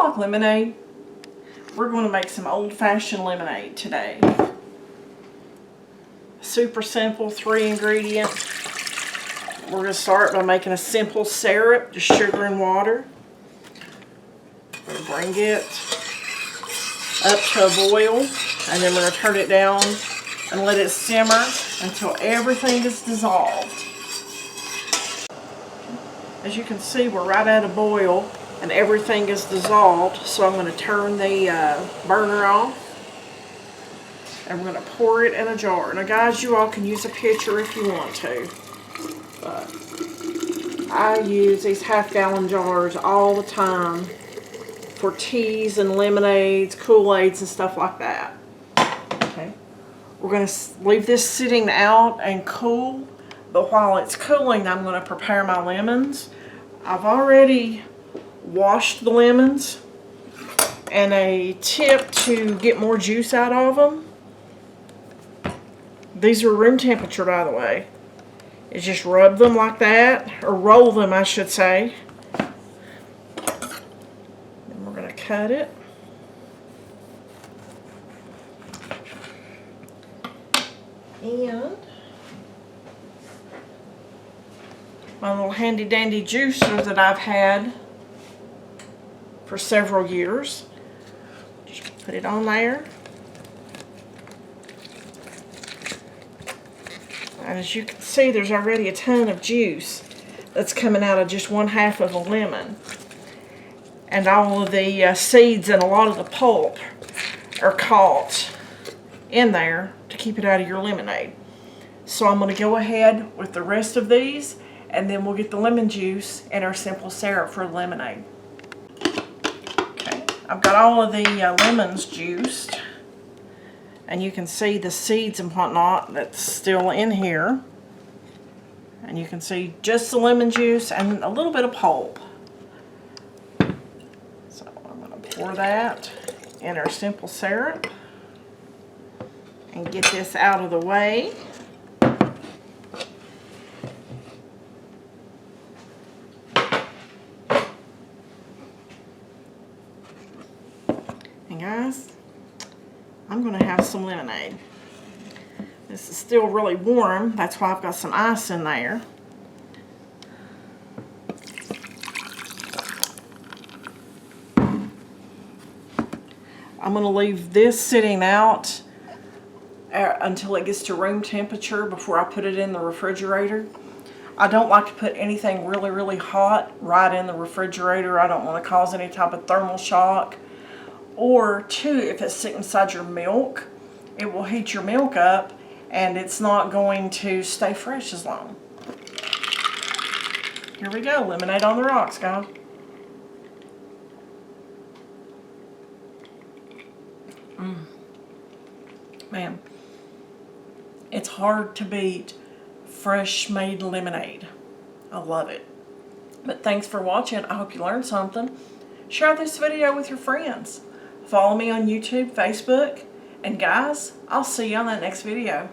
like lemonade? We're going to make some old-fashioned lemonade today. Super simple, 3 ingredients. We're going to start by making a simple syrup, just sugar and water. We're going to bring it up to a boil, and then we're going to turn it down and let it simmer until everything is dissolved. As you can see, we're right at a boil and everything is dissolved, so I'm going to turn the burner off and we're going to pour it in a jar. Now guys, you all can use a pitcher if you want to, but I use these half-gallon jars all the time for teas and lemonades, Kool-Aids and stuff like that. Okay, we're going to leave this sitting out and cool, but while it's cooling, I'm going to prepare my lemons. I've already washed the lemons, and a tip to get more juice out of them, these are room temperature by the way, is just rub them like that, or roll them I should say. Then we're going to cut it. And my little handy dandy juicer that I've had for several years. Just put it on there. And as you can see, there's already a ton of juice that's coming out of just 1/2 of a lemon. And all of the seeds and a lot of the pulp are caught in there to keep it out of your lemonade. So I'm going to go ahead with the rest of these, and then we'll get the lemon juice and our simple syrup for lemonade. Okay, I've got all of the lemons juiced, and you can see the seeds and whatnot that's still in here. And you can see just the lemon juice and a little bit of pulp. So I'm going to pour that in our simple syrup and get this out of the way. And guys, I'm going to have some lemonade. This is still really warm, that's why I've got some ice in there. I'm going to leave this sitting out until it gets to room temperature before I put it in the refrigerator. I don't like to put anything really hot right in the refrigerator. I don't want to cause any type of thermal shock. Or two, if it's sitting inside your milk, it will heat your milk up and it's not going to stay fresh as long. Here we go, lemonade on the rocks, guys. Man, it's hard to beat fresh made lemonade. I love it. But thanks for watching. I hope you learned something. Share this video with your friends. Follow me on YouTube, Facebook, and guys, I'll see you on that next video.